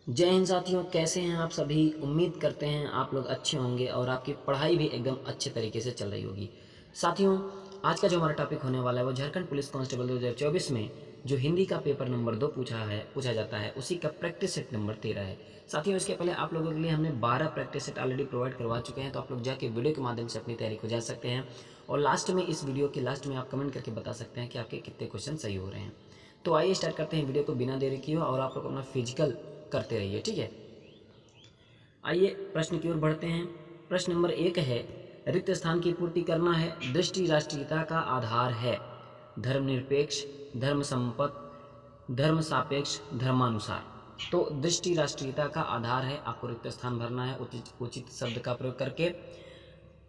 जय हिंद साथियों, कैसे हैं आप सभी। उम्मीद करते हैं आप लोग अच्छे होंगे और आपकी पढ़ाई भी एकदम अच्छे तरीके से चल रही होगी। साथियों, आज का जो हमारा टॉपिक होने वाला है वो झारखंड पुलिस कांस्टेबल 2024 में जो हिंदी का पेपर नंबर 2 पूछा जाता है उसी का प्रैक्टिस सेट नंबर 13 है। साथियों, इसके पहले आप लोगों के लिए हमने 12 प्रैक्टिस सेट ऑलरेडी प्रोवाइड करवा चुके हैं, तो आप लोग जाके वीडियो के माध्यम से अपनी तैयारी को जा सकते हैं और लास्ट में, इस वीडियो के लास्ट में आप कमेंट करके बता सकते हैं कि आपके कितने क्वेश्चन सही हो रहे हैं। तो आइए स्टार्ट करते हैं वीडियो को बिना देरी किए और आप लोग अपना फिजिकल करते रहिए, ठीक है। आइए प्रश्न की ओर बढ़ते हैं। प्रश्न नंबर 1 है, रिक्त स्थान की पूर्ति करना है। दृष्टि राष्ट्रीयता का आधार है। धर्मनिरपेक्ष, धर्म संपत, धर्म सापेक्ष, धर्मानुसार। तो दृष्टि राष्ट्रीयता का आधार है, आपको रिक्त स्थान भरना है उचित शब्द का प्रयोग करके।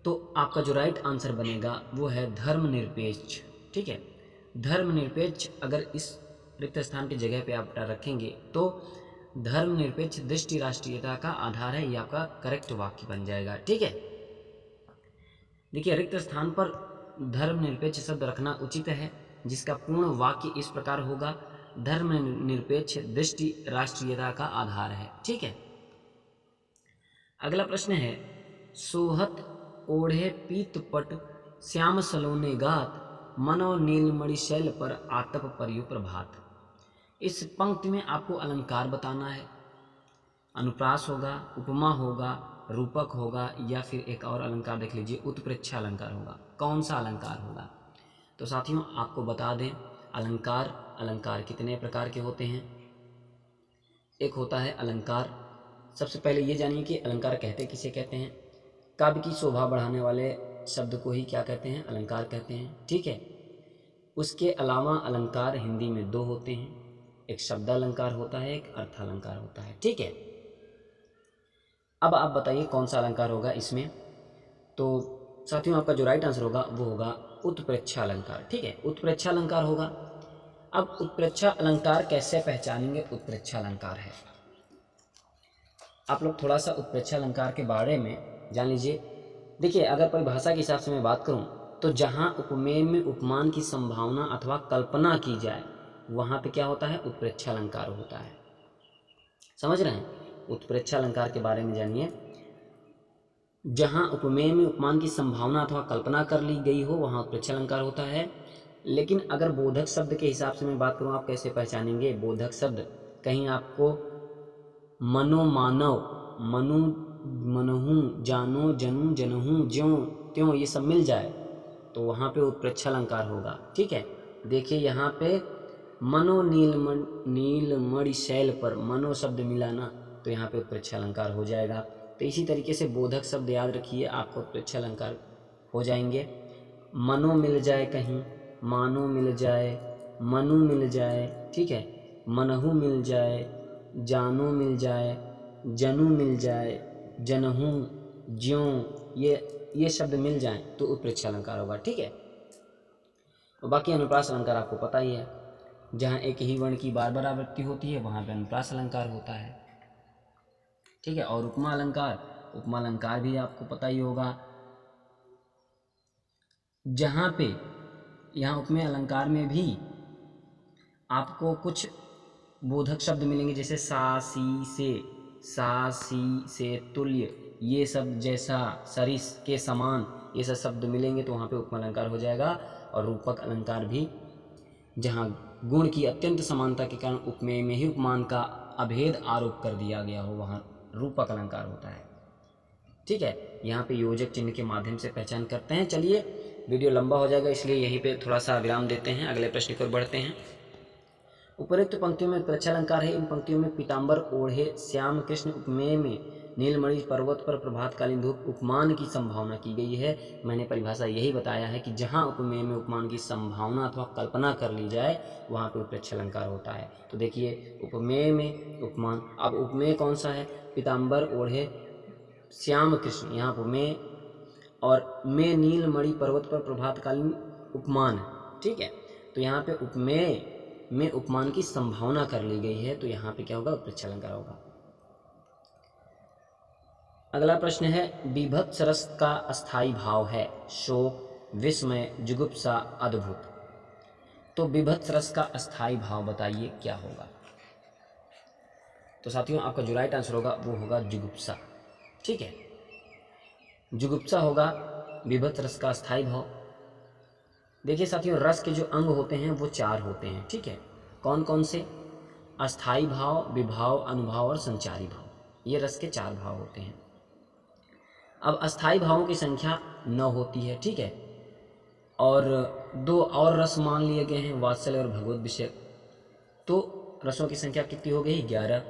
तो आपका जो राइट आंसर बनेगा वो है धर्मनिरपेक्ष, ठीक है। धर्मनिरपेक्ष अगर इस रिक्त स्थान की जगह पे आप रखेंगे तो धर्मनिरपेक्ष दृष्टि राष्ट्रीयता का आधार है, ये आपका करेक्ट वाक्य बन जाएगा, ठीक है। देखिए, रिक्त स्थान पर धर्मनिरपेक्ष शब्द रखना उचित है, जिसका पूर्ण वाक्य इस प्रकार होगा, धर्मनिरपेक्ष दृष्टि राष्ट्रीयता का आधार है, ठीक है। अगला प्रश्न है, सोहत ओढ़े पीतपट श्याम सलोने गात, मनो नीलमणि शैल पर आतप परयु प्रभात। इस पंक्ति में आपको अलंकार बताना है। अनुप्रास होगा, उपमा होगा, रूपक होगा, या फिर एक और अलंकार देख लीजिए, उत्प्रेक्षा अलंकार होगा। कौन सा अलंकार होगा? तो साथियों, आपको बता दें, अलंकार कितने प्रकार के होते हैं। एक होता है अलंकार, सबसे पहले ये जानिए कि अलंकार कहते किसे कहते हैं। काव्य की शोभा बढ़ाने वाले शब्द को ही क्या कहते हैं? अलंकार कहते हैं, ठीक है। उसके अलावा अलंकार हिंदी में दो होते हैं, एक शब्दालंकार होता है, एक अर्थालंकार होता है, ठीक है। अब आप बताइए कौन सा अलंकार होगा इसमें। तो साथियों, आपका जो राइट आंसर होगा वो होगा उत्प्रेक्षा अलंकार, ठीक है। उत्प्रेक्षा अलंकार होगा। अब उत्प्रेक्षा अलंकार कैसे पहचानेंगे? उत्प्रेक्षा अलंकार है, आप लोग थोड़ा सा उत्प्रेक्षा अलंकार के बारे में जान लीजिए। देखिए, अगर परिभाषा के हिसाब से मैं बात करूं तो जहां उपमेय में उपमान की संभावना अथवा कल्पना की जाए वहां पे क्या होता है? उत्प्रेक्षा अलंकार होता है। समझ रहे हैं? उत्प्रेक्षा अलंकार के बारे में जानिए। जहां उपमेय में उपमान की संभावना अथवा कल्पना कर ली गई हो वहां उत्प्रेक्षा अलंकार होता है। लेकिन अगर बोधक शब्द के हिसाब से मैं बात करूं, आप कैसे पहचानेंगे बोधक शब्द? कहीं आपको मनो मानव, मनु मनहू, जानो जनू जनहू, ज्यों त्यों ये सब मिल जाए तो वहाँ पे उत्प्रेक्षा अलंकार होगा, ठीक है। देखिए, यहाँ पे मनो नीलमणि शैल पर मनो शब्द मिला ना, तो यहाँ पे उत्प्रेक्षा अलंकार हो जाएगा। तो इसी तरीके से बोधक शब्द याद रखिए, आपको उत्प्रेक्षा अलंकार हो जाएंगे। मनो मिल जाए, कहीं मानो मिल जाए, मनु मिल जाए, ठीक है, मनहू मिल जाए, जानो मिल जाए, जनू मिल जाए, जनहू, ज्यों, ये शब्द मिल जाएं तो उत्प्रेक्षा अलंकार होगा, ठीक है। और बाकी अनुप्रास अलंकार आपको पता ही है, जहाँ एक ही वर्ण की बार बार आवृत्ति होती है वहाँ पे अनुप्रास अलंकार होता है, ठीक है। और उपमा अलंकार भी आपको पता ही होगा, जहाँ पे यहाँ उपमेय अलंकार में भी आपको कुछ बोधक शब्द मिलेंगे, जैसे सा सी से तुल्य, ये सब जैसा, सरिस के समान, ये सब शब्द मिलेंगे तो वहाँ पे उपमा अलंकार हो जाएगा। और रूपक अलंकार भी, जहाँ गुण की अत्यंत समानता के कारण उपमेय में ही उपमान का अभेद आरोप कर दिया गया हो वहाँ रूपक अलंकार होता है, ठीक है। यहाँ पे योजक चिन्ह के माध्यम से पहचान करते हैं। चलिए, वीडियो लंबा हो जाएगा इसलिए यहीं पे थोड़ा सा विराम देते हैं, अगले प्रश्न की ओर बढ़ते हैं। उपरोक्त पंक्तियों में उत्प्रेक्षा अलंकार है। इन पंक्तियों में पीताम्बर ओढ़े श्याम कृष्ण उपमेय में नीलमणि पर्वत पर प्रभातकालीन धूप उपमान की संभावना की गई है। मैंने परिभाषा यही बताया है कि जहाँ उपमेय में उपमान की संभावना अथवा कल्पना कर ली जाए वहाँ पे उत्प्रेक्षा अलंकार होता है। तो देखिए, उपमेय में उपमान, अब उपमेय कौन सा है? पीताम्बर ओढ़े श्याम कृष्ण, यहाँ उपमेय, और में नीलमणि पर्वत पर प्रभातकालीन उपमान है, ठीक है। तो यहाँ पे उपमेय में उपमान की संभावना कर ली गई है, तो यहाँ पे क्या होगा? उत्प्रेक्षा अलंकार होगा। अगला प्रश्न है, बीभत्स रस का अस्थाई भाव है। शोक, विस्मय, जुगुप्सा, अद्भुत। तो बीभत्स रस का अस्थाई भाव बताइए क्या होगा? तो साथियों आपका जो राइट आंसर होगा वो होगा जुगुप्सा। ठीक है, जुगुप्सा होगा विभत्स रस का स्थायी भाव। देखिए साथियों, रस के जो अंग होते हैं वो 4 होते हैं। ठीक है, कौन कौन से? अस्थाई भाव, विभाव, अनुभाव और संचारी भाव। ये रस के 4 भाव होते हैं। अब अस्थाई भावों की संख्या 9 होती है। ठीक है, और 2 और रस मान लिए गए हैं, वात्सल्य और भगवत विषय। तो रसों की संख्या कितनी हो गई? 11।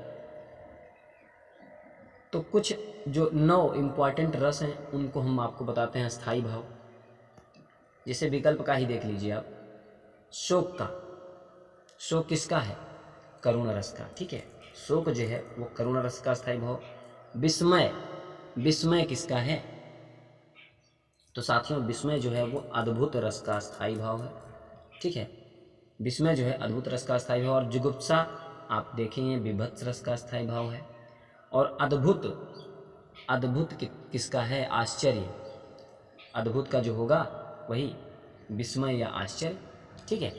तो कुछ जो 9 इम्पॉर्टेंट रस हैं उनको हम आपको बताते हैं अस्थाई भाव। जैसे विकल्प का ही देख लीजिए आप, शोक का। शोक किसका है? करुण रस का। ठीक है, शोक जो है वो करुण रस का स्थायी भाव। विस्मय, विस्मय किसका है? तो साथियों विस्मय जो है वो अद्भुत रस का स्थायी भाव है। ठीक है, विस्मय जो है अद्भुत रस का स्थायी भाव। और जुगुप्सा आप देखेंगे विभत्स रस का स्थायी भाव है। और अद्भुत, अद्भुत किसका है? आश्चर्य। अद्भुत का जो होगा वही विस्मय या आश्चर्य। ठीक है,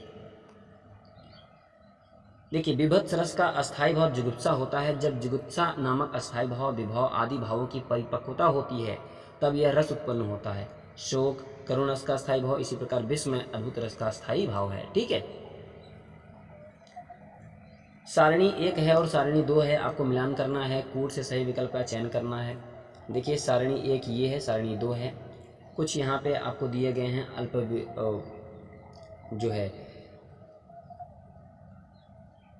देखिए विभत्स रस का अस्थायी भाव जुगुप्सा होता है। जब जुगुप्सा नामक अस्थायी भाव, विभाव आदि भावों की परिपक्वता होती है तब यह रस उत्पन्न होता है। शोक करुण रस का स्थायी भाव, इसी प्रकार विस्मय अद्भुत रस का स्थायी भाव है। ठीक है, सारणी 1 है और सारणी 2 है, आपको मिलान करना है, कूट से सही विकल्प का चयन करना है। देखिए सारणी 1 ये है, सारणी 2 है। कुछ यहाँ पे आपको दिए गए हैं अल्प जो है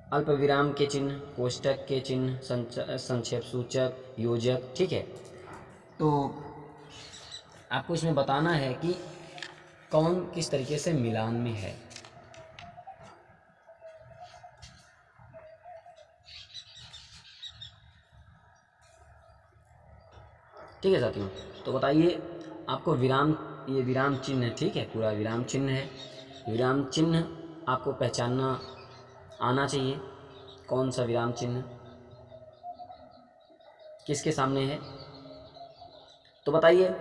अल्प विराम के चिन्ह, कोष्टक के चिन्ह, संक्षेप सूचक, योजक। ठीक है, तो आपको इसमें बताना है कि कौन किस तरीके से मिलान में है। ठीक है साथियों, तो बताइए आपको विराम, ये विराम चिन्ह है। ठीक है, पूरा विराम चिन्ह है। विराम चिन्ह आपको पहचानना आना चाहिए। कौन सा विराम चिन्ह किसके सामने है? तो बताइए,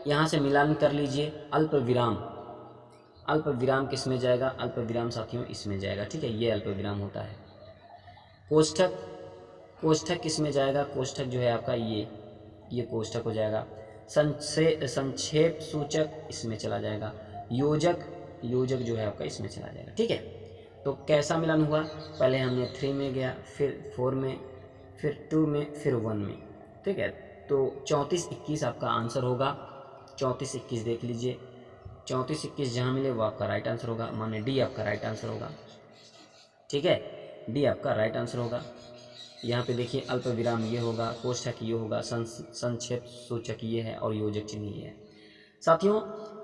यहाँ से मिलान कर लीजिए। अल्प विराम, अल्प विराम किस में जाएगा? अल्प विराम साथियों इसमें जाएगा। ठीक है, ये अल्प विराम होता है। कोष्ठक, कोष्ठक किस में जाएगा? कोष्ठक जो है आपका ये कोष्ठक हो जाएगा। संक्षेप सूचक इसमें चला जाएगा। योजक, योजक जो है आपका इसमें चला जाएगा। ठीक है, तो कैसा मिलान हुआ? पहले हमने 3 में गया, फिर 4 में, फिर 2 में, फिर 1 में। ठीक है, तो 34-21 आपका आंसर होगा। 34-21 देख लीजिए, 34-21 जहाँ मिले वो आपका राइट आंसर होगा। माने डी आपका राइट आंसर होगा। ठीक है, डी आपका राइट आंसर होगा। यहाँ पे देखिए अल्प विराम ये होगा, कोष्ठक ये होगा, संक्षेप सूचक ये है और योजक चिन्ह ये है। साथियों,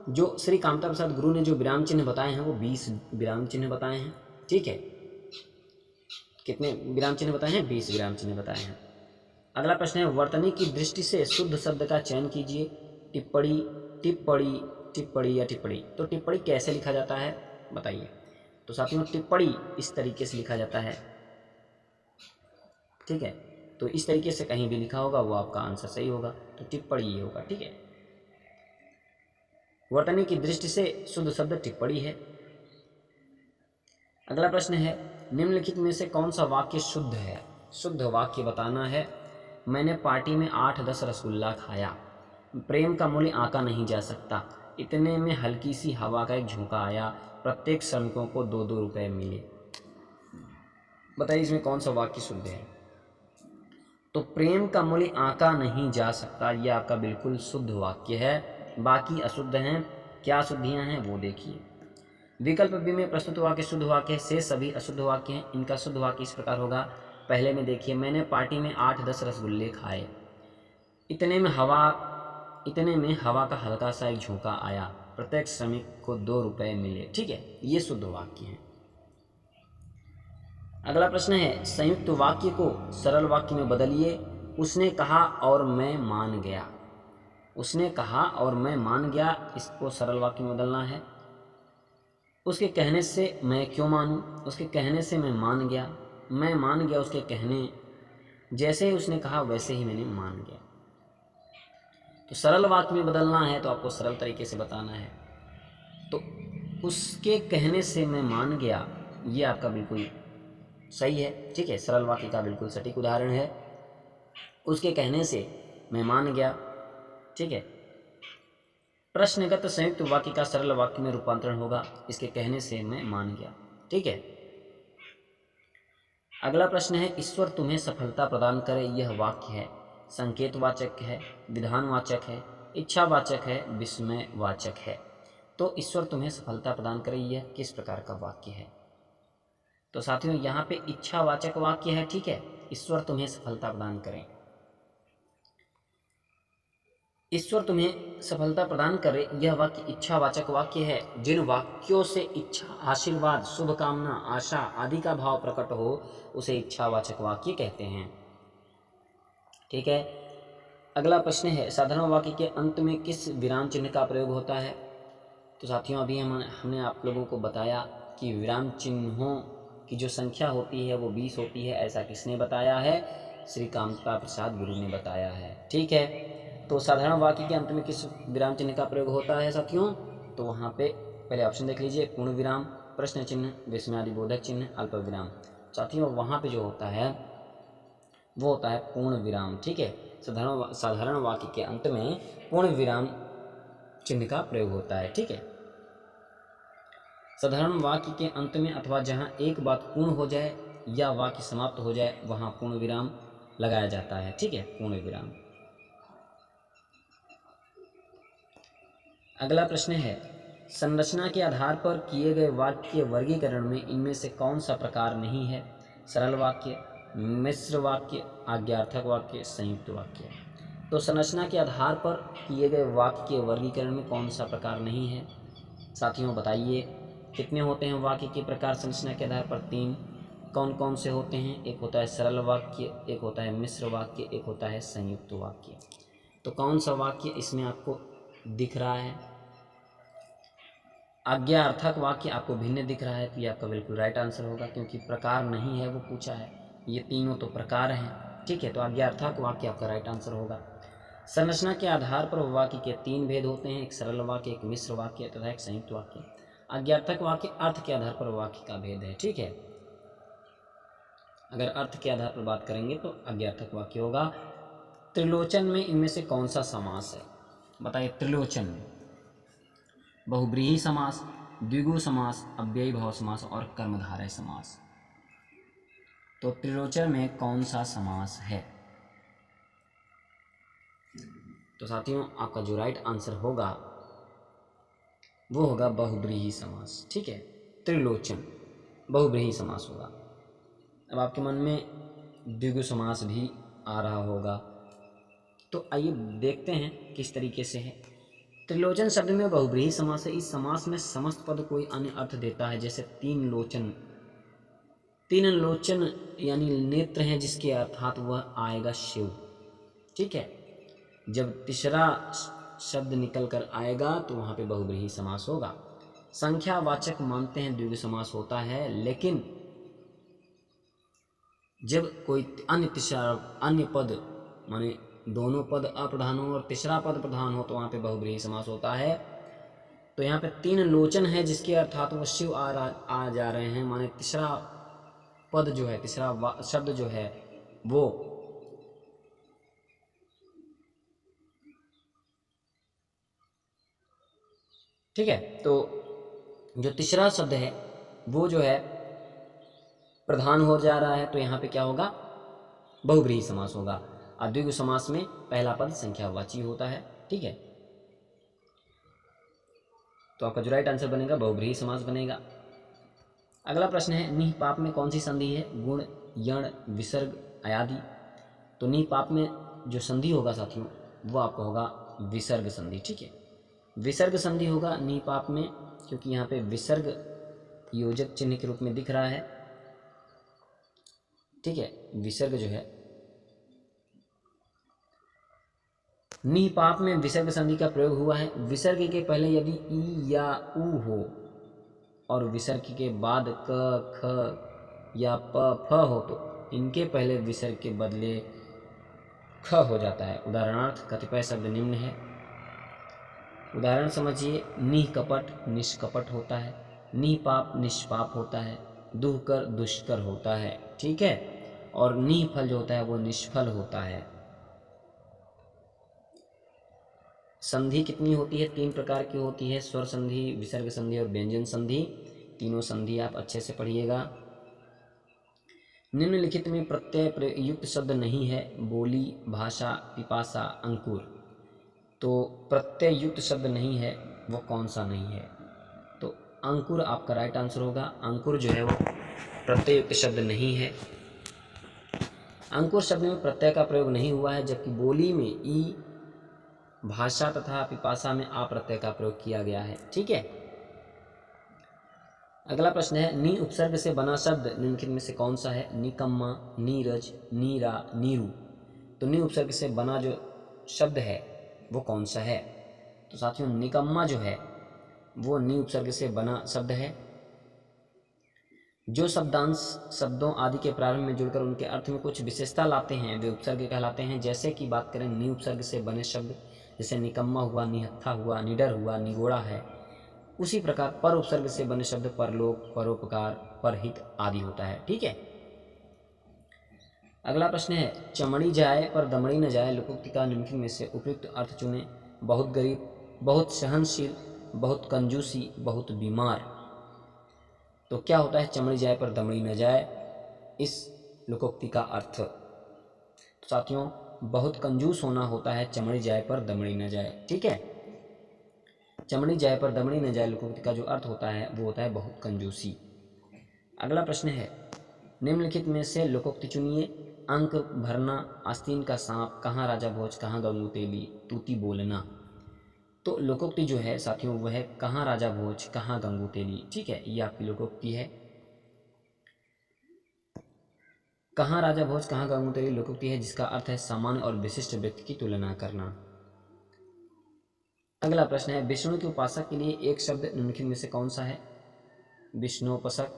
जो श्री कामता प्रसाद गुरु ने जो विराम चिन्ह बताए हैं वो 20 विराम चिन्ह बताए हैं। ठीक है, कितने विराम चिन्ह बताए हैं? 20 विराम चिन्ह बताए हैं। अगला प्रश्न है, वर्तनी की दृष्टि से शुद्ध शब्द का चयन कीजिए। टिप्पणी, टिप्पणी, टिप्पणी या टिप्पणी। तो टिप्पणी कैसे लिखा जाता है बताइए? तो साथियों टिप्पणी इस तरीके से लिखा जाता है। ठीक है, तो इस तरीके से कहीं भी लिखा होगा वो आपका आंसर सही होगा। तो टिप्पणी ये होगा। ठीक है, वर्तनी की दृष्टि से शुद्ध शब्द टिप्पणी है। अगला प्रश्न है, निम्नलिखित में से कौन सा वाक्य शुद्ध है? शुद्ध वाक्य बताना है। मैंने पार्टी में 8-10 रसगुल्ला खाया। प्रेम का मूल्य आंका नहीं जा सकता। इतने में हल्की सी हवा का एक झोंका आया। प्रत्येक श्रमिकों को 2-2 रुपए मिले। बताइए इसमें कौन सा वाक्य शुद्ध है? तो प्रेम का मूल्य आंका नहीं जा सकता, यह आपका बिल्कुल शुद्ध वाक्य है। बाकी अशुद्ध हैं। क्या शुद्धियाँ हैं वो देखिए। विकल्प बी में प्रस्तुत वाक्य शुद्ध वाक्य है, शेष सभी अशुद्ध वाक्य हैं। इनका शुद्ध वाक्य इस प्रकार होगा। पहले में देखिए, मैंने पार्टी में 8-10 रसगुल्ले खाए। इतने में हवा का हल्का सा एक झोंका आया। प्रत्येक श्रमिक को 2 रुपए मिले। ठीक है, ये शुद्ध वाक्य है। अगला प्रश्न है, संयुक्त वाक्य को सरल वाक्य में बदलिए। उसने कहा और मैं मान गया। उसने कहा और मैं मान गया, इसको सरल वाक्य में बदलना है। उसके कहने से मैं क्यों मानूं? उसके कहने से मैं मान गया। मैं मान गया उसके कहने, जैसे ही उसने कहा वैसे ही मैंने मान गया। तो सरल वाक्य में बदलना है तो आपको सरल तरीके से बताना है। तो उसके कहने से मैं मान गया, ये आपका बिल्कुल सही है, ठीक है, सरल वाक्य का बिल्कुल सटीक उदाहरण है। उसके कहने से मैं मान गया, ठीक है। प्रश्नगत संयुक्त वाक्य का सरल वाक्य में रूपांतरण होगा, इसके कहने से मैं मान गया, ठीक है। अगला प्रश्न है, ईश्वर तुम्हें सफलता प्रदान करे, यह वाक्य है संकेतवाचक है, विधानवाचक है, इच्छावाचक है, विस्मयवाचक है। तो ईश्वर तुम्हें सफलता प्रदान करे यह किस प्रकार का वाक्य है? तो साथियों यहाँ पे इच्छावाचक वाक्य है, ठीक है। ईश्वर तुम्हें सफलता प्रदान करें, ईश्वर तुम्हें सफलता प्रदान करे, यह वाक्य इच्छावाचक वाक्य है। जिन वाक्यों से इच्छा, आशीर्वाद, शुभकामना, आशा आदि का भाव प्रकट हो उसे इच्छावाचक वाक्य कहते हैं, ठीक है। अगला प्रश्न है, साधारण वाक्य के अंत में किस विराम चिन्ह का प्रयोग होता है? तो साथियों अभी हमने आप लोगों को बताया कि विराम चिन्हों की जो संख्या होती है वो 20 होती है। ऐसा किसने बताया है? श्री कामता प्रसाद गुरु ने बताया है, ठीक है। तो साधारण वाक्य के अंत में किस विराम चिन्ह का प्रयोग होता है साथियों? तो वहाँ पे पहले ऑप्शन देख लीजिए, पूर्ण विराम, प्रश्न चिन्ह, विस्मयादिबोधक चिन्ह, अल्प विराम। साथियों वहाँ पे जो होता है वो होता है पूर्ण विराम, ठीक है। साधारण वाक्य के अंत में पूर्ण विराम चिन्ह का प्रयोग होता है, ठीक है। साधारण वाक्य के अंत में अथवा जहाँ एक बात पूर्ण हो जाए या वाक्य समाप्त हो जाए वहाँ पूर्ण विराम लगाया जाता है, ठीक है, पूर्ण विराम। अगला प्रश्न है, संरचना के आधार पर किए गए वाक्य वर्गीकरण में इनमें से कौन सा प्रकार नहीं है? सरल वाक्य, मिश्र वाक्य, आज्ञार्थक वाक्य, संयुक्त वाक्य। तो संरचना के आधार पर किए गए वाक्य के वर्गीकरण में कौन सा प्रकार नहीं है? साथियों बताइए कितने होते हैं वाक्य के प्रकार संरचना के आधार पर? 3। कौन कौन से होते हैं? एक होता है सरल वाक्य, एक होता है मिश्र वाक्य, एक होता है संयुक्त वाक्य। तो कौन सा वाक्य इसमें आपको दिख रहा है? आज्ञार्थक वाक्य आपको भिन्न दिख रहा है, तो ये आपका बिल्कुल राइट आंसर होगा, क्योंकि प्रकार नहीं है वो पूछा है, ये तीनों तो प्रकार हैं, ठीक है। तो आज्ञार्थक वाक्य आपका राइट आंसर होगा। संरचना के आधार पर वाक्य के 3 भेद होते हैं, एक सरल वाक्य, एक मिश्र वाक्य तथा एक संयुक्त वाक्य। आज्ञार्थक वाक्य अर्थ के आधार पर वाक्य का भेद है, ठीक है। अगर अर्थ के आधार पर बात करेंगे तो आज्ञार्थक वाक्य होगा। त्रिलोचन में इनमें से कौन सा समास है? बताइए। त्रिलोचन में बहुब्रीहि समास, द्विगु समास, अव्ययी भाव समास और कर्मधारय समास। तो त्रिलोचन में कौन सा समास है? तो साथियों आपका जो राइट आंसर होगा वो होगा बहुब्रीहि समास, ठीक है। त्रिलोचन बहुब्रीहि समास होगा। अब आपके मन में द्विगु समास भी आ रहा होगा, तो आइए देखते हैं किस तरीके से है। त्रिलोचन शब्द में बहुब्रीहि समास है। इस समास में समस्त पद कोई अन्य अर्थ देता है, जैसे 3 लोचन। 3 लोचन यानी नेत्र हैं जिसके अर्थात वह आएगा शिव, ठीक है। जब तीसरा शब्द निकल कर आएगा तो वहाँ पे बहुब्रीहि समास होगा। संख्यावाचक मानते हैं द्विगु समास होता है, लेकिन जब कोई अन्य पद माने दोनों पद अप्रधान हो और तीसरा पद प्रधान हो तो वहाँ पे बहुब्रीहि समास होता है। तो यहाँ पे 3 लोचन है जिसके अर्थात वो शिव आ जा रहे हैं, माने तीसरा पद जो है, तीसरा शब्द जो है वो ठीक है। तो जो तीसरा शब्द है वो जो है प्रधान हो जा रहा है, तो यहाँ पे क्या होगा? बहुब्रीहि समास होगा। द्विगु समास में पहला पद संख्यावाची होता है, ठीक है। तो आपका जो राइट आंसर बनेगा बहुब्रीहि समास बनेगा। अगला प्रश्न है, निह पाप में कौन सी संधि है? गुण, यण, विसर्ग, अयादि। तो निह पाप में जो संधि होगा साथियों वो आपका होगा विसर्ग संधि, ठीक है। विसर्ग संधि होगा निह पाप में, क्योंकि यहाँ पे विसर्ग योजक चिन्ह के रूप में दिख रहा है, ठीक है। विसर्ग जो है निह पाप में विसर्ग संधि का प्रयोग हुआ है। विसर्ग के पहले यदि ई या उ हो और विसर्ग के बाद क, ख या प, फ हो तो इनके पहले विसर्ग के बदले ख हो जाता है। उदाहरणार्थ कतिपय शब्द निम्न है। उदाहरण समझिए, निह कपट निष्कपट होता है, निह पाप निष्पाप होता है, दुह कर दुष्कर होता है, ठीक है। और नी फल जो होता है वो निष्फल होता है। संधि कितनी होती है? 3 प्रकार की होती है, स्वर संधि, विसर्ग संधि और व्यंजन संधि। तीनों संधि आप अच्छे से पढ़िएगा। निम्नलिखित में प्रत्यय युक्त शब्द नहीं है, बोली, भाषा, पिपासा, अंकुर। तो प्रत्यय युक्त शब्द नहीं है, वो कौन सा नहीं है? तो अंकुर आपका राइट आंसर होगा। अंकुर जो है वो प्रत्यय युक्त शब्द नहीं है। अंकुर शब्द में प्रत्यय का प्रयोग नहीं हुआ है, जबकि बोली में ई, भाषा तथा पिपासा में आ प्रत्यय का प्रयोग किया गया है, ठीक है। अगला प्रश्न है, नी उपसर्ग से बना शब्द निम्नलिखित में से कौन सा है? निकम्मा, नीरज, नीरा, नीरू। तो नी उपसर्ग से बना जो शब्द है वो कौन सा है? तो साथियों निकम्मा जो है वो नी उपसर्ग से बना शब्द है। जो शब्दांश शब्दों आदि के प्रारंभ में जुड़कर उनके अर्थ में कुछ विशेषता लाते हैं वे उपसर्ग कहलाते हैं। जैसे कि बात करें नी उपसर्ग से बने शब्द, जैसे निकम्मा हुआ, निहत्था हुआ, निडर हुआ, निगोड़ा है। उसी प्रकार पर उपसर्ग से बने शब्द परलोक, परोपकार, परहित आदि होता है, ठीक है। अगला प्रश्न है, चमड़ी जाए पर दमड़ी न जाए लोकोक्ति का निम्नलिखित में से उपयुक्त अर्थ चुनें। बहुत गरीब, बहुत सहनशील, बहुत कंजूसी, बहुत बीमार। तो क्या होता है चमड़ी जाए पर दमड़ी न जाए, इस लोकोक्ति का अर्थ? तो साथियों बहुत कंजूस होना होता है चमड़ी जाए पर दमड़ी न जाए, ठीक है। चमड़ी जाए पर दमड़ी न जाए लोकोक्ति का जो अर्थ होता है वो होता है बहुत कंजूसी। अगला प्रश्न है, निम्नलिखित में से लोकोक्ति चुनिए। अंक भरना, आस्तीन का सांप, कहाँ राजा भोज, कहाँ गंगू तेली, तूती बोलना। तो लोकोक्ति जो है साथियों वह है कहाँ राजा भोज, कहाँ गंगू तेली, ठीक है। ये आपकी लोकोक्ति है। कहाँ राजा भोज, कहाँ गंगू तेली लोकोक्ति है जिसका अर्थ है सामान्य और विशिष्ट व्यक्ति की तुलना करना। अगला प्रश्न है, विष्णु के उपासक के लिए एक शब्द निम्नलिखित में से कौन सा है? विष्णुोपासक,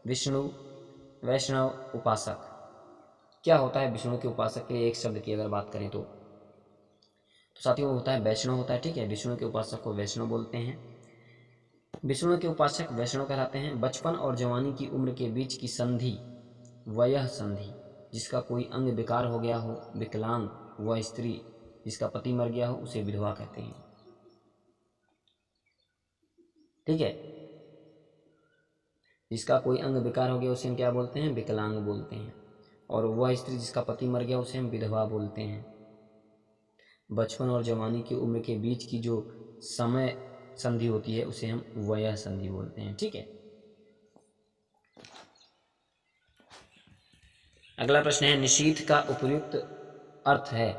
विष्णु, वैष्णव, उपासक। क्या होता है विष्णु के उपासक के लिए एक शब्द की अगर बात करें तो साथियों वो होता है वैष्णव होता है, ठीक है। विष्णु के उपासक को वैष्णव बोलते हैं। विष्णु के उपासक वैष्णव कहलाते हैं। बचपन और जवानी की उम्र के बीच की संधि वयः संधि, जिसका कोई अंग बेकार हो गया हो, विकलांग, वह स्त्री जिसका पति मर गया हो उसे विधवा कहते हैं, ठीक है। जिसका कोई अंग बेकार हो गया उसे हम क्या बोलते हैं? विकलांग बोलते हैं। और वह स्त्री जिसका पति मर गया उसे हम विधवा बोलते हैं। बचपन और जवानी की उम्र के बीच की जो समय संधि होती है उसे हम वयः संधि बोलते हैं, ठीक है। अगला प्रश्न है, निशीथ का उपयुक्त अर्थ है,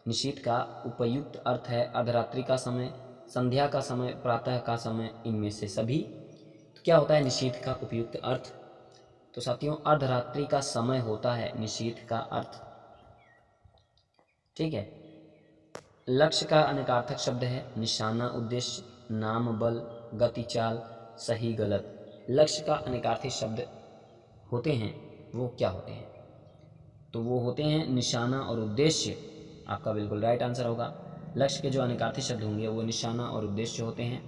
निशीथ का उपयुक्त अर्थ है अर्धरात्रि का समय, संध्या का समय, प्रातः का समय, इनमें से सभी। तो क्या होता है निशीथ का उपयुक्त अर्थ? तो साथियों अर्धरात्रि का समय होता है निशीथ का अर्थ, ठीक है। लक्ष्य का अनेकार्थक शब्द है निशाना, उद्देश्य, नाम, बल, गति, चाल, सही, गलत। लक्ष्य का अनेकार्थी शब्द होते हैं वो क्या होते हैं? तो वो होते हैं निशाना और उद्देश्य। आपका बिल्कुल राइट आंसर होगा। लक्ष्य के जो अनेकार्थी शब्द होंगे वो निशाना और उद्देश्य होते हैं।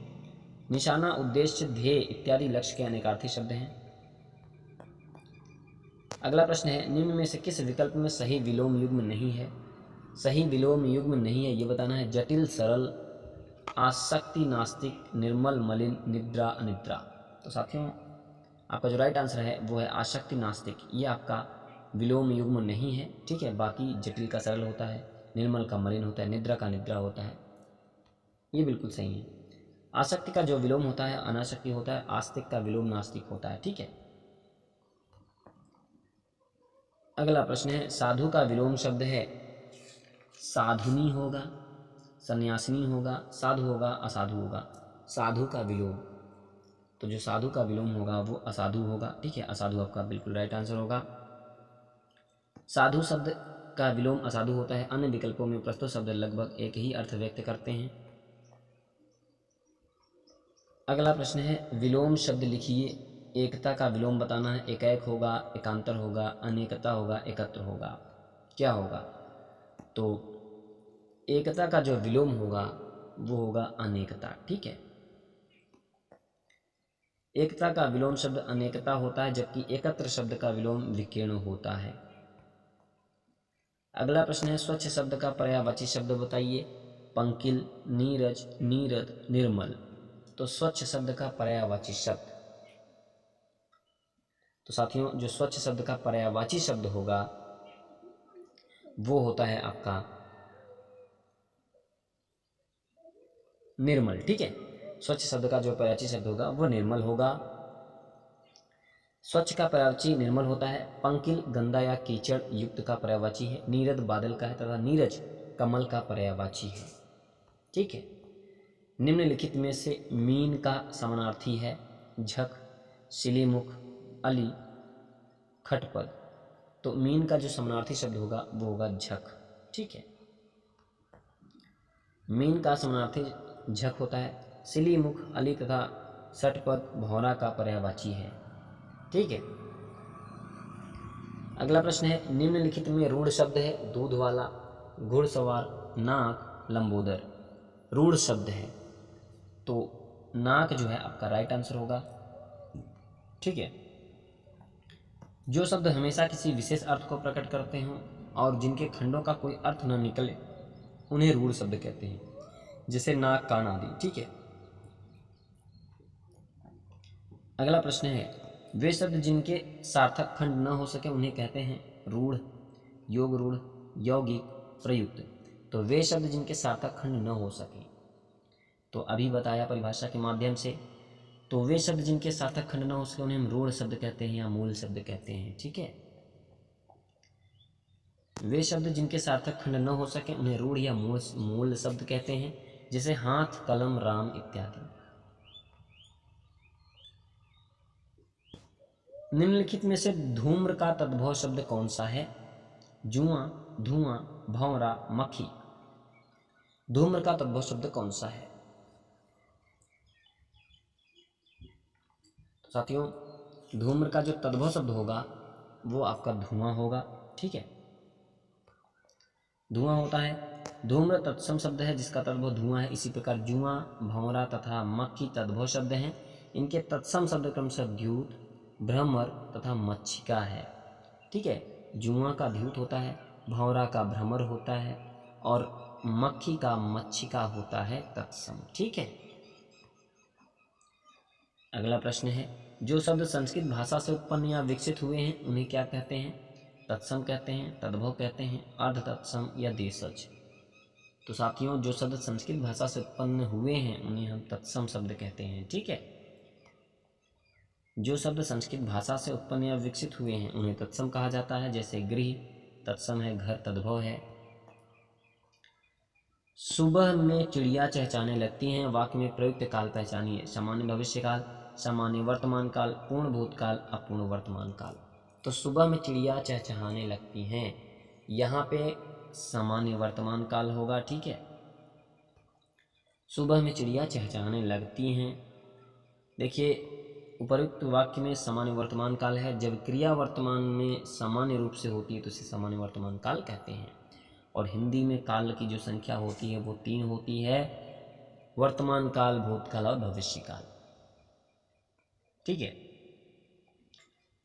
निशाना, उद्देश्य, ध्येय इत्यादि लक्ष्य के अनेकार्थी शब्द हैं। अगला प्रश्न है, निम्न में से किस विकल्प में सही विलोम युग्म नहीं है? सही विलोम युग्म नहीं है ये बताना है। जटिल, सरल, आसक्ति, नास्तिक, निर्मल, मलिन, निद्रा, अनिद्रा। तो साथियों आपका जो राइट आंसर है वो है आसक्ति, नास्तिक। ये आपका विलोम युग्म नहीं है, ठीक है। बाकी जटिल का सरल होता है, निर्मल का मलिन होता है, निद्रा का निद्रा होता है, ये बिल्कुल सही है। आसक्ति का जो विलोम होता है अनासक्ति होता है, आस्तिक का विलोम नास्तिक होता है, ठीक है। अगला प्रश्न है, साधु का विलोम शब्द है साधुनी होगा, सन्यासिनी होगा, साधु होगा, असाधु होगा। साधु का विलोम, तो जो साधु का विलोम होगा वो असाधु होगा, ठीक है। असाधु आपका बिल्कुल राइट आंसर होगा। साधु शब्द का विलोम असाधु होता है। अन्य विकल्पों में प्रस्तुत शब्द लगभग एक ही अर्थ व्यक्त करते हैं। अगला प्रश्न है, विलोम शब्द लिखिए। एकता का विलोम बताना है। एकाएक होगा, एकांतर होगा, अनेकता होगा, एकत्र होगा। क्या होगा? तो एकता का जो विलोम होगा वो होगा अनेकता, ठीक है। एकता का विलोम शब्द अनेकता होता है, जबकि एकत्र शब्द का विलोम विकीर्ण होता है। अगला प्रश्न है स्वच्छ शब्द का पर्यायवाची शब्द बताइए। पंकिल, नीरज, नीरद, निर्मल। तो स्वच्छ शब्द का पर्यायवाची शब्द, तो साथियों जो स्वच्छ शब्द का पर्यायवाची शब्द होगा वो होता है आपका निर्मल। ठीक है, स्वच्छ शब्द का जो पर्यायवाची शब्द होगा वो निर्मल होगा। स्वच्छ का पर्यायवाची निर्मल होता है। पंकिल गंदा या कीचड़ युक्त का पर्यायवाची है। नीरद बादल का है तथा नीरज कमल का पर्यायवाची है। ठीक है, निम्नलिखित में से मीन का समानार्थी है झक, शिलीमुख, अली, खटपद। तो मीन का जो समानार्थी शब्द होगा वो होगा झक। ठीक है, मीन का समानार्थी झक होता है। शिलीमुख, अली तथा सटपद भौरा का पर्यायवाची है। ठीक है, अगला प्रश्न है निम्नलिखित में रूढ़ शब्द है दूध वाला, घुड़सवार, नाक, लंबोदर। रूढ़ शब्द है तो नाक जो है आपका राइट आंसर होगा। ठीक है, जो शब्द हमेशा किसी विशेष अर्थ को प्रकट करते हों और जिनके खंडों का कोई अर्थ न निकले उन्हें रूढ़ शब्द कहते हैं, जैसे नाक, कान आदि। ठीक है, अगला प्रश्न है वे शब्द जिनके सार्थक खंड न हो सके उन्हें कहते हैं रूढ़, योग रूढ़, यौगिक, प्रयुक्त। तो वे शब्द जिनके सार्थक खंड न हो सके, तो अभी बताया परिभाषा के माध्यम से। तो वे शब्द जिनके सार्थक खंड न हो सके उन्हें हम रूढ़ शब्द कहते हैं या मूल शब्द कहते हैं। ठीक है, वे शब्द जिनके सार्थक खंड न हो सके उन्हें रूढ़ या मूल शब्द कहते हैं, जैसे हाथ, कलम, राम इत्यादि। निम्नलिखित में से धूम्र का तद्भव शब्द कौन सा है? जुआं, धुआं, भौरा, मक्खी। धूम्र का तद्भव शब्द कौन सा है? तो साथियों धूम्र का जो तद्भव शब्द होगा वो आपका धुआं होगा। ठीक है, धुआं होता है। धूम्र तत्सम शब्द है जिसका तद्भव धुआं है। इसी प्रकार जुआं, भौरा तथा मक्खी तद्भव शब्द हैं। इनके तत्सम शब्द क्रमशः द्यूत, भ्रमर तथा मच्छिका है। ठीक है, जुआं का द्यूत होता है, भौरा का भ्रमर होता है और मक्खी का मच्छिका होता है तत्सम। ठीक है, अगला प्रश्न है जो शब्द संस्कृत भाषा से उत्पन्न या विकसित हुए हैं उन्हें क्या कहते हैं? तत्सम कहते हैं, तद्भव कहते हैं, अर्ध तत्सम या देशज। तो साथियों जो शब्द संस्कृत भाषा से उत्पन्न हुए हैं उन्हें हम तत्सम शब्द कहते हैं। ठीक है, जो शब्द संस्कृत भाषा से उत्पन्न या विकसित हुए हैं उन्हें तत्सम कहा जाता है, जैसे गृह तत्सम है, घर तद्भव है। सुबह में चिड़िया चहचहाने लगती हैं, वाक्य में प्रयुक्त काल पहचानिए। सामान्य भविष्यकाल, सामान्य वर्तमान काल, पूर्ण भूतकाल, अपूर्ण वर्तमान काल। तो सुबह में चिड़िया चहचहाने लगती हैं, यहाँ पे सामान्य वर्तमान काल होगा। ठीक है, सुबह में चिड़िया चहचहाने लगती हैं। देखिए उपयुक्त वाक्य में सामान्य वर्तमान काल है, जब क्रिया वर्तमान में सामान्य रूप से होती है तो इसे सामान्य वर्तमान काल कहते हैं। और हिंदी में काल की जो संख्या होती है वो 3 होती है, वर्तमान काल, भूतकाल और भविष्य काल। ठीक है,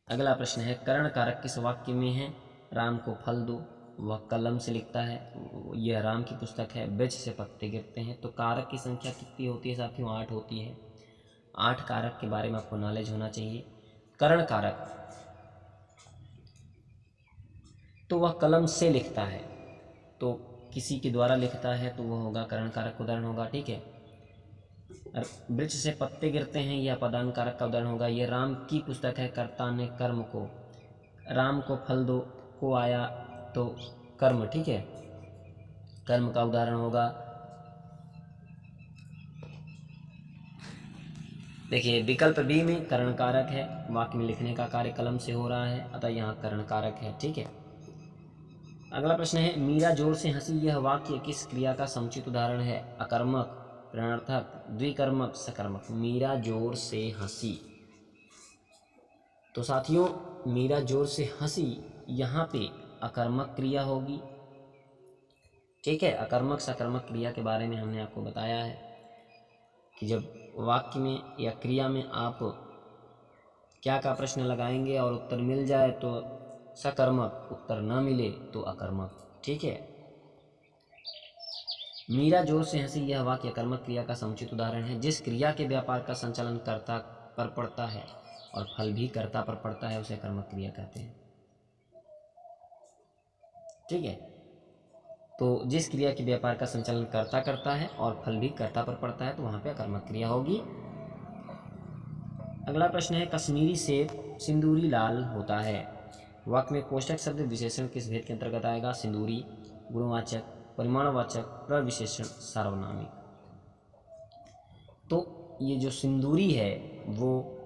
अगला प्रश्न है कर्ण कारक किस वाक्य में है? राम को फल दो, वह कलम से लिखता है, यह राम की पुस्तक है, वृक्ष से पत्ते गिरते हैं। तो कारक की संख्या कितनी होती है साथियों? 8 होती है। 8 कारक के बारे में आपको नॉलेज होना चाहिए। कर्ण कारक तो वह कलम से लिखता है, तो किसी के द्वारा लिखता है तो वह होगा कर्ण कारक उदाहरण होगा। ठीक है, वृक्ष से पत्ते गिरते हैं यह पदान कारक का उदाहरण होगा। यह राम की पुस्तक है, कर्ता ने कर्म को, राम को फल दो को आया तो कर्म। ठीक है, कर्म का उदाहरण होगा। देखिए विकल्प बी में कर्ण कारक है, वाक्य में लिखने का कार्य कलम से हो रहा है, अतः यहाँ कर्ण कारक है। ठीक है, अगला प्रश्न है मीरा जोर से हंसी, यह वाक्य किस क्रिया का समुचित उदाहरण है? अकर्मक, प्रणर्थक, द्विकर्मक, सकर्मक। मीरा जोर से हंसी, तो साथियों मीरा जोर से हंसी यहाँ पे अकर्मक क्रिया होगी। ठीक है, अकर्मक सकर्मक क्रिया के बारे में हमने आपको बताया है कि जब वाक्य में या क्रिया में आप क्या का प्रश्न लगाएंगे और उत्तर मिल जाए तो सकर्मक, उत्तर न मिले तो अकर्मक। ठीक है। मीरा जोर से हंसी, यह वाक्य कर्मक क्रिया का समुचित उदाहरण है। जिस क्रिया के व्यापार का संचालन कर्ता पर पड़ता है और फल भी कर्ता पर पड़ता है उसे कर्मक क्रिया कहते हैं। ठीक है। तो जिस क्रिया के व्यापार का संचालन कर्ता करता है और फल भी कर्ता पर पड़ता है तो वहां पे अकर्मक क्रिया होगी। अगला प्रश्न है, कश्मीरी सेब सिंदूरी लाल होता है। वाक्य में कोष्ठक शब्द विशेषण किस भेद के अंतर्गत आएगा? सिंदूरी, गुणवाचक, परिमाणवाचक, प्रविशेषण, सार्वनामिक। तो ये जो सिंदूरी है वो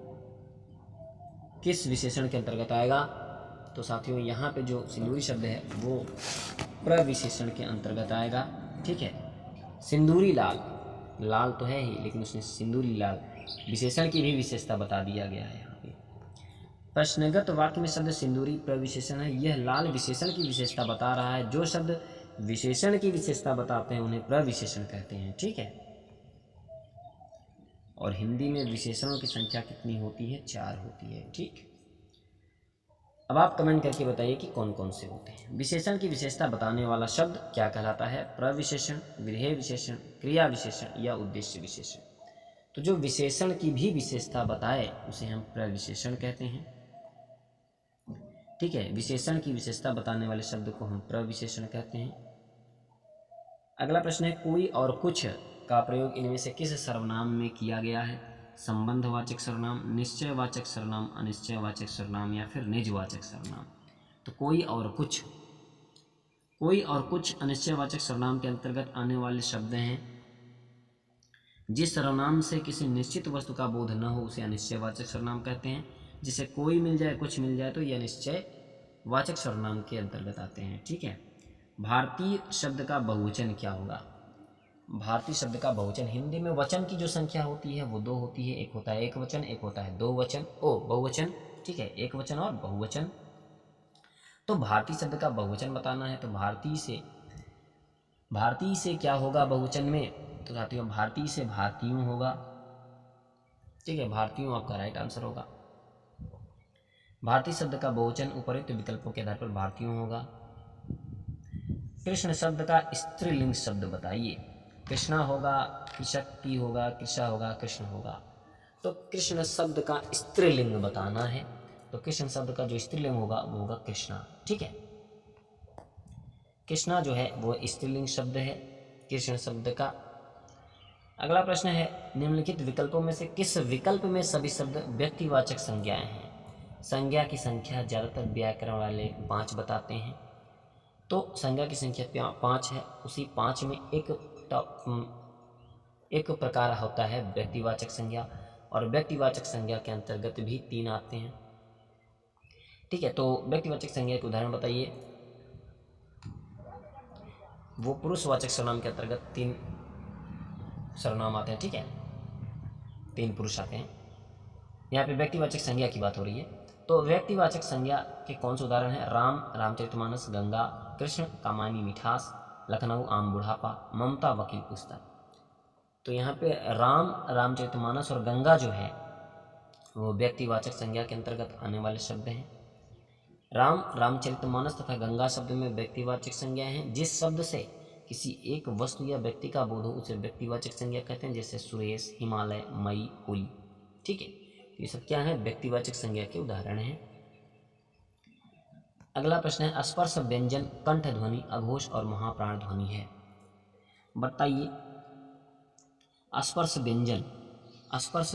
किस विशेषण के अंतर्गत आएगा? तो साथियों यहाँ पे जो सिंदूरी शब्द है वो प्रविशेषण के अंतर्गत आएगा। ठीक है। सिंदूरी लाल, लाल तो है ही लेकिन उसने सिंदूरी लाल विशेषण की भी विशेषता बता दिया गया है यहाँ पे। प्रश्नगत वाक्य में शब्द सिंदूरी प्रविशेषण है। यह लाल विशेषण की विशेषता बता रहा है। जो शब्द विशेषण की विशेषता बताते हैं उन्हें प्रविशेषण कहते हैं। ठीक है। और हिंदी में विशेषणों की संख्या कितनी होती है? 4 होती है। ठीक। अब आप कमेंट करके बताइए कि कौन कौन से होते हैं। विशेषण की विशेषता बताने वाला शब्द क्या कहलाता है? प्रविशेषण, विधेय विशेषण, क्रिया विशेषण या उद्देश्य विशेषण। तो जो विशेषण की भी विशेषता बताए उसे हम प्रविशेषण कहते हैं। ठीक है। विशेषण की विशेषता बताने वाले शब्द को हम प्रविशेषण कहते हैं। अगला प्रश्न है, कोई और कुछ का प्रयोग इनमें से किस सर्वनाम में किया गया है? संबंधवाचक सर्वनाम, निश्चयवाचक सर्वनाम, अनिश्चयवाचक सर्वनाम या फिर निजवाचक सर्वनाम। तो कोई और कुछ अनिश्चयवाचक सर्वनाम के अंतर्गत आने वाले शब्द हैं। जिस सर्वनाम से किसी निश्चित वस्तु का बोध न हो उसे अनिश्चयवाचक सर्वनाम कहते हैं। जिसे कोई मिल जाए, कुछ मिल जाए तो यह अनिश्चयवाचक सर्वनाम के अंतर्गत आते हैं। ठीक है। भारतीय शब्द का बहुवचन क्या होगा? भारतीय शब्द का बहुवचन, हिंदी में वचन की जो संख्या होती है वो 2 होती है। एक होता है एक वचन, एक होता है बहुवचन। ठीक है। एक वचन और बहुवचन। तो भारतीय शब्द का बहुवचन बताना है तो भारतीय से क्या होगा बहुवचन में? तो साथियों भारतीय से भारतीयों होगा। ठीक है। भारतीयों आपका राइट आंसर होगा। भारतीय शब्द का बहुवचन उपरोक्त विकल्पों के आधार पर भारतीयों होगा। कृष्ण शब्द का स्त्रीलिंग शब्द बताइए। कृष्णा होगा, कृषक्ति होगा, कृषा होगा, कृष्ण होगा। तो कृष्ण शब्द का स्त्रीलिंग बताना है तो कृष्ण शब्द का जो स्त्रीलिंग होगा वो होगा कृष्णा। ठीक है। कृष्णा जो है वो स्त्रीलिंग शब्द है कृष्ण शब्द का। अगला प्रश्न है, निम्नलिखित विकल्पों में से किस विकल्प में सभी शब्द व्यक्तिवाचक संज्ञाएं हैं? संज्ञा की संख्या ज़्यादातर व्याकरण वाले 5 बताते हैं। तो संज्ञा की संख्या 5 है। उसी 5 में एक प्रकार होता है व्यक्तिवाचक संज्ञा, और व्यक्तिवाचक संज्ञा के अंतर्गत भी 3 आते हैं। ठीक है। तो व्यक्तिवाचक संज्ञा के उदाहरण बताइए। वो पुरुषवाचक सर्वनाम के अंतर्गत 3 सर्वनाम आते हैं। ठीक है। 3 पुरुष आते हैं। यहाँ पे व्यक्तिवाचक संज्ञा की बात हो रही है। तो व्यक्तिवाचक संज्ञा के कौन से उदाहरण है? राम, रामचरितमानस, गंगा, कृष्ण, कामायनी मिठास, लखनऊ आम बुढ़ापा, ममता वकील पुस्तक। तो यहाँ पे राम, रामचरितमानस और गंगा जो है वो व्यक्तिवाचक संज्ञा के अंतर्गत आने वाले शब्द हैं। राम, रामचरितमानस तथा गंगा शब्द में व्यक्तिवाचक संज्ञा हैं। जिस शब्द से किसी एक वस्तु या व्यक्ति का बोध हो उसे व्यक्तिवाचक संज्ञा कहते हैं, जैसे सुरेश, हिमालय, मई, होली। ठीक है। ये सब क्या है? व्यक्तिवाचक संज्ञा के उदाहरण हैं। अगला प्रश्न है, स्पर्श व्यंजन कंठ ध्वनि, अघोष और महाप्राण ध्वनि है। बताइए स्पर्श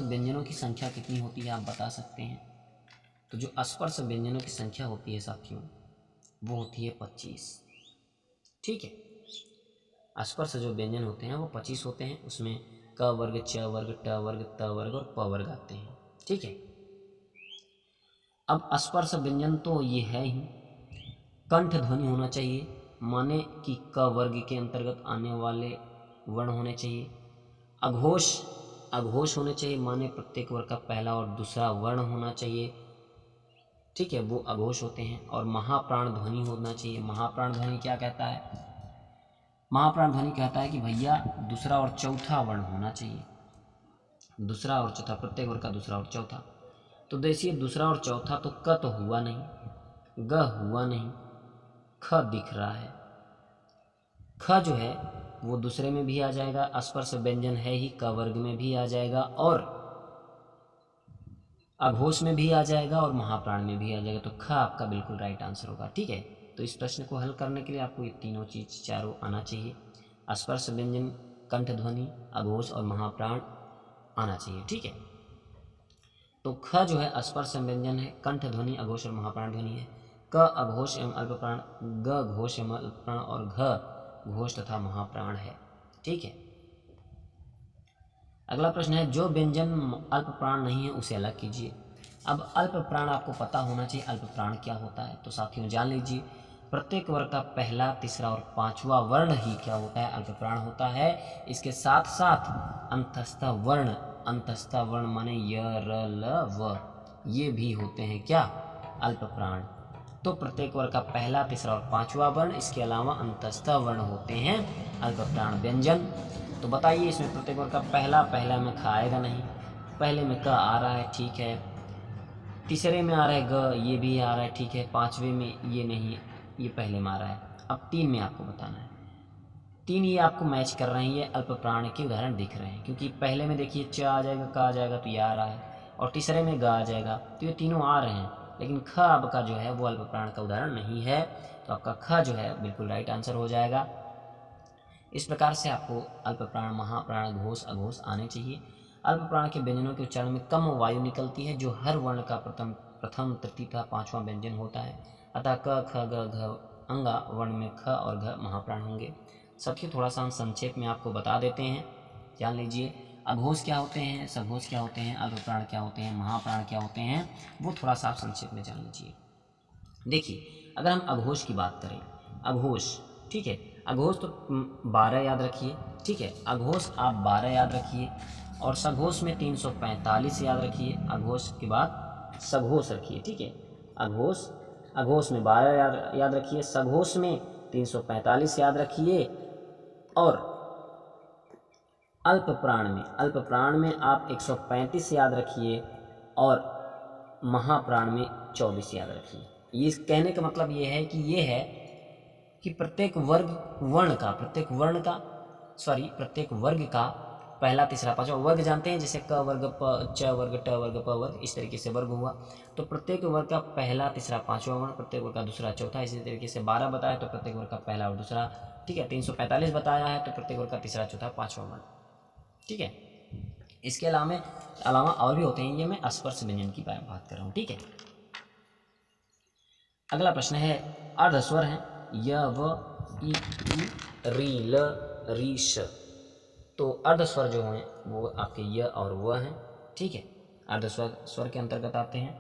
व्यंजनों की संख्या कितनी होती है? आप बता सकते हैं। तो जो स्पर्श व्यंजनों की संख्या होती है साथियों वो होती है 25। ठीक है। स्पर्श जो व्यंजन होते हैं वो 25 होते हैं। उसमें क वर्ग, च वर्ग, ट वर्ग, त वर्ग और प वर्ग आते हैं। ठीक है। अब स्पर्श व्यंजन तो ये है ही, कंठ ध्वनि होना चाहिए, माने कि क वर्ग के अंतर्गत आने वाले वर्ण होने चाहिए। अघोष होने चाहिए, माने प्रत्येक वर्ग का पहला और दूसरा वर्ण होना चाहिए। ठीक है। वो अघोष होते हैं। और महाप्राण ध्वनि होना चाहिए। महाप्राण ध्वनि क्या कहता है? महाप्राण ध्वनि कहता है कि भैया दूसरा और चौथा वर्ण होना चाहिए। दूसरा और चौथा, प्रत्येक वर्ग का दूसरा और चौथा। तो देखिए दूसरा और चौथा तो क तो हुआ नहीं, ग हुआ नहीं, ख दिख रहा है। ख जो है वो दूसरे में भी आ जाएगा, स्पर्श व्यंजन है ही, क वर्ग में भी आ जाएगा और अघोष में भी आ जाएगा और महाप्राण में भी आ जाएगा। तो ख आपका बिल्कुल राइट आंसर होगा। ठीक है, तो इस प्रश्न को हल करने के लिए आपको ये तीनों चीज चारों आना चाहिए, स्पर्श व्यंजन, कंठ ध्वनि, अघोष और महाप्राण आना चाहिए। ठीक है, तो ख जो है स्पर्श व्यंजन है, कंठ ध्वनि, अघोष और महाप्राण ध्वनि है। क अघोष एवं अल्पप्राण, ग घोष एवं अल्पप्राण और घ घोष तथा महाप्राण है। ठीक है, अगला प्रश्न है जो व्यंजन अल्प प्राण नहीं है उसे अलग कीजिए। अब अल्प प्राण आपको पता होना चाहिए अल्प प्राण क्या होता है। तो साथियों जान लीजिए, प्रत्येक वर्ग का पहला, तीसरा और पांचवा वर्ण ही क्या होता है, अल्प प्राण होता है। इसके साथ साथ अंतस्थ वर्ण, अंतस्थ वर्ण माने य र ल व, ये भी होते हैं क्या, अल्प प्राण। तो प्रत्येक वर्ग का पहला, तीसरा और पांचवा वर्ण, इसके अलावा अंतस्थ वर्ण होते हैं अल्प प्राण व्यंजन। तो बताइए इसमें प्रत्येक वर्ग का पहला में ख आएगा नहीं, पहले में क आ रहा है, ठीक है, तीसरे में आ रहा है ग, ये भी आ रहा है, ठीक है, पांचवे में ये नहीं, ये पहले में आ रहा है। अब तीन में आपको बताना है, तीन ये आपको मैच कर रहे हैं, ये अल्प प्राण के उदाहरण दिख रहे हैं, क्योंकि पहले में देखिए च आ जाएगा, क आ जाएगा तो ये आ रहा है, और तीसरे में ग आ जाएगा, तो ये तीनों आ रहे हैं। लेकिन ख आपका जो है वो अल्प प्राण का उदाहरण नहीं है, तो आपका ख जो है बिल्कुल राइट आंसर हो जाएगा। इस प्रकार से आपको अल्प प्राण, महाप्राण, घोष, अघोष आने चाहिए। अल्प प्राण के व्यंजनों के उच्चारण में कम वायु निकलती है, जो हर वर्ण का प्रथम तृतीय तथा पांचवा व्यंजन होता है। अतः क ख ग घ अंगा वर्ण में ख और घ महाप्राण होंगे। साथियों थोड़ा सा हम संक्षेप में आपको बता देते हैं, जान लीजिए। अघोष क्या होते हैं, सघोष क्या होते हैं, अल्प प्राण क्या होते हैं, महाप्राण क्या होते हैं, वो थोड़ा सा आप संक्षेप में जान लीजिए। देखिए अगर हम अघोष की बात करें, अघोष, ठीक है, अघोष तो 12 याद रखिए, ठीक है, अघोष आप 12 याद रखिए, और सघोष में 345 याद रखिए, अघोष के बाद सघोष रखिए, ठीक है, अघोष, अघोष में 12 याद रखिए, सघोष में 345 याद रखिए, और अल्प प्राण में आप 135 याद रखिए, और महाप्राण में 24 याद रखिए। ये कहने का मतलब ये है कि ये है कि प्रत्येक वर्ग का पहला, तीसरा, पांचवा, वर्ग जानते हैं, जैसे क वर्ग, प च वर्ग, ट वर्ग, प वर्ग, इस तरीके से वर्ग हुआ। तो प्रत्येक वर्ग का पहला, तीसरा, पांचवा वर्ण, प्रत्येक वर्ग का दूसरा, चौथा, इसी तरीके से 12 बताया तो प्रत्येक वर्ग का पहला और दूसरा, ठीक है, 345 बताया है तो प्रत्येक वर्ग का तीसरा, चौथा, पांचवा वर्ण, ठीक है। इसके अलावा और भी होते हैं, ये मैं स्पर्श व्यंजन की बात कर रहा हूँ, ठीक है। अगला प्रश्न है, अर्धस्वर है य, व, इ, री, ल, री, श। तो अर्धस्वर जो हैं वो आपके य और व हैं, ठीक है, अर्धस्वर स्वर के अंतर्गत आते हैं।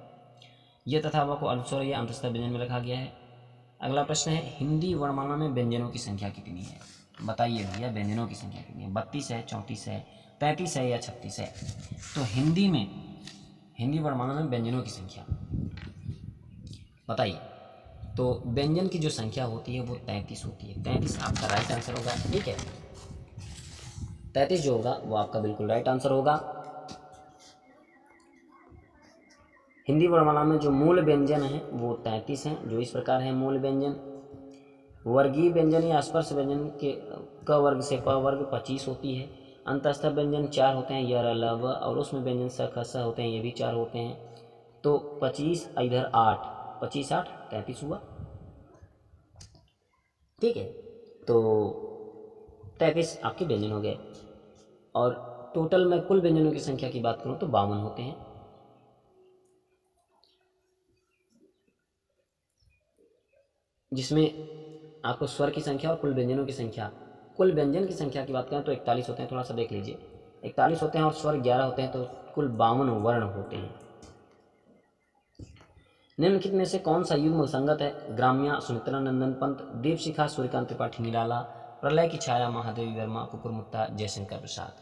य तथा व को अर्धस्वर या अंतस्थ व्यंजन में रखा गया है। अगला प्रश्न है, हिंदी वर्णमाला में व्यंजनों की संख्या कितनी है, बताइए भैया व्यंजनों की संख्या कितनी है, 32 है, 34 है, 33 है या 36 है। तो हिंदी वर्णमाला में व्यंजनों की संख्या बताइए। तो व्यंजन की जो संख्या होती है वो 33 होती है, 33 आपका राइट आंसर होगा, ठीक है, 33 जो होगा वो आपका बिल्कुल राइट आंसर होगा। हिंदी वर्णमाला में जो मूल व्यंजन है वो 33 हैं, जो इस प्रकार है मूल व्यंजन। वर्गीय व्यंजन या स्पर्श व्यंजन के क वर्ग से प वर्ग 25 होती है। अंतस्थ व्यंजन 4 होते हैं, य, र, ल, व, और उसमें व्यंजन स, ख, स होते हैं, ये भी 4 होते हैं। तो 25 इधर 8, 25 8 33 हुआ, ठीक है। तो 33 आपके व्यंजन हो गए, और टोटल में कुल व्यंजनों की संख्या की बात करूं तो 52 होते हैं। जिसमें आपको स्वर की संख्या और कुल व्यंजनों की संख्या, कुल व्यंजन की संख्या की बात करें तो 41 होते हैं, थोड़ा सा देख लीजिए, 41 होते हैं और स्वर 11 होते हैं, तो कुल 52 वर्ण होते हैं। निम्नलिखित में से कौन सा युग्म संगत है, ग्राम्या सुमित्रा नंदन पंत, दीपशिखा सूर्यकांत त्रिपाठी निराला, प्रलय की छाया महादेवी वर्मा, कुकुरमुत्ता जयशंकर प्रसाद।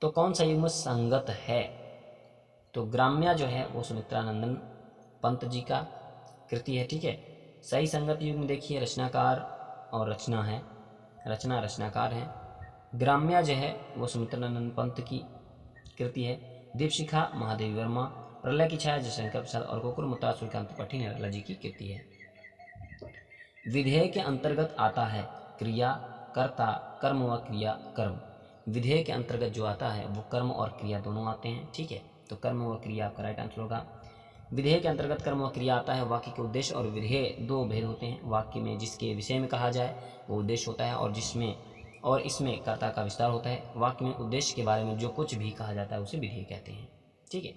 तो कौन सा युग्म संगत है, तो ग्राम्या जो है वो सुमित्रा नंदन पंत जी का कृति है, ठीक है। सही संगत युग्म देखिए, रचनाकार और रचना है, रचनाकार है। ग्राम्या जो है वो सुमित्रा नंदन पंत की कृति है, दीपशिखा महादेवी वर्मा, प्रलय की छाया जयशंकर प्रसाद और गोकुल मुत्ता सूर्यकांत त्रिपाठी निराला जी की कृति है। विधेय के अंतर्गत आता है क्रिया, कर्ता, कर्म व क्रिया, कर्म। विधेय के अंतर्गत जो आता है वो कर्म और क्रिया दोनों आते हैं, ठीक है। तो कर्म व क्रिया आपका राइट आंसर होगा। विधेय के अंतर्गत कर्म व क्रिया आता है। वाक्य के उद्देश्य और विधेय दो भेद होते हैं। वाक्य में जिसके विषय में कहा जाए वो उद्देश्य होता है और इसमें कर्ता का विस्तार होता है। वाक्य में उद्देश्य के बारे में जो कुछ भी कहा जाता है उसे विधेय कहते हैं, ठीक है।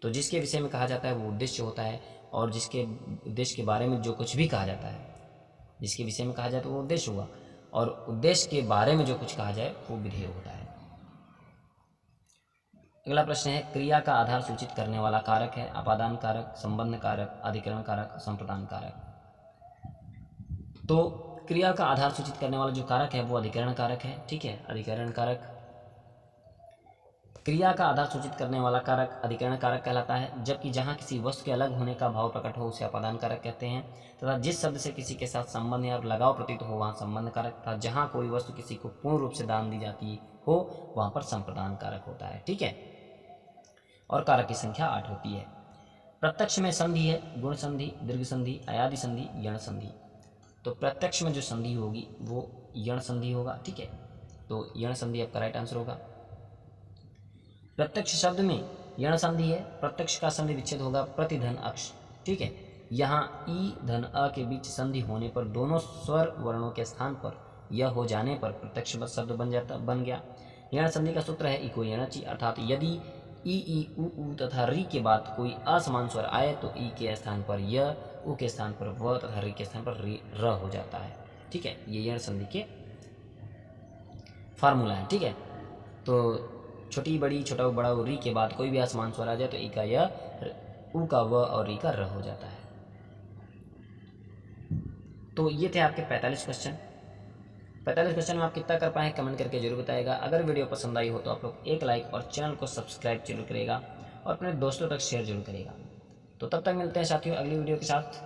तो जिसके विषय में कहा जाता है वो उद्देश्य होता है और जिसके उद्देश्य के बारे में जो कुछ भी कहा जाता है, जिसके विषय में कहा जाए तो वो उद्देश्य होगा और उद्देश्य के बारे में जो कुछ कहा जाए वो विधेय होता है। अगला प्रश्न है, क्रिया का आधार सूचित करने वाला कारक है अपादान कारक, संबंध कारक, अधिकरण कारक, संप्रदान कारक। तो क्रिया का आधार सूचित करने वाला जो कारक है वो अधिकरण कारक है, ठीक है। अधिकरण कारक क्रिया का आधार सूचित करने वाला कारक अधिकरण कारक कहलाता है। जबकि जहाँ किसी वस्तु के अलग होने का भाव प्रकट हो उसे अपादान कारक कहते हैं तथा जिस शब्द से किसी के साथ संबंध या लगाव प्रतीत हो वहाँ संबंध कारक तथा जहाँ कोई वस्तु किसी को पूर्ण रूप से दान दी जाती हो वहाँ पर संप्रदान कारक होता है, ठीक है। और कारक की संख्या 8 होती है। प्रत्यक्ष में संधि है गुण संधि, दीर्घ संधि, अयादि संधि, यण संधि। तो प्रत्यक्ष में जो संधि होगी वो यण संधि होगा, ठीक है। तो यण संधि आपका राइट आंसर होगा। प्रत्यक्ष शब्द में यण संधि है। प्रत्यक्ष का संधि विच्छेद होगा प्रतिधन अक्ष, ठीक है। यहाँ ई धन अ के बीच संधि होने पर दोनों स्वर वर्णों के स्थान पर यह हो जाने पर प्रत्यक्ष शब्द बन गया। यण संधि का सूत्र है इको यणचि, अर्थात यदि ई उ तथा री के बाद कोई असमान स्वर आए तो ई के स्थान पर य, उ के स्थान पर व तथा री के स्थान पर र हो जाता है, ठीक है। ये यण संधि के फार्मूला है, ठीक है। तो छोटी बड़ी छोटा बड़ा री के बाद कोई भी असमान स्वर आ जाए तो ई का य, उ का व और री का र हो जाता है। तो ये थे आपके 45 क्वेश्चन। 45 क्वेश्चन में आप कितना कर पाए कमेंट करके जरूर बताएगा। अगर वीडियो पसंद आई हो तो आप लोग एक लाइक और चैनल को सब्सक्राइब जरूर करेगा और अपने दोस्तों तक शेयर जरूर करेगा। तो तब तक मिलते हैं साथियों अगली वीडियो के साथ।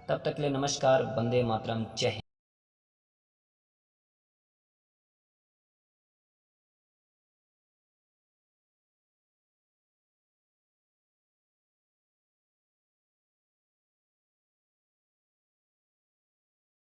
तब तक के लिए नमस्कार, वंदे मातरम, जय हिंद।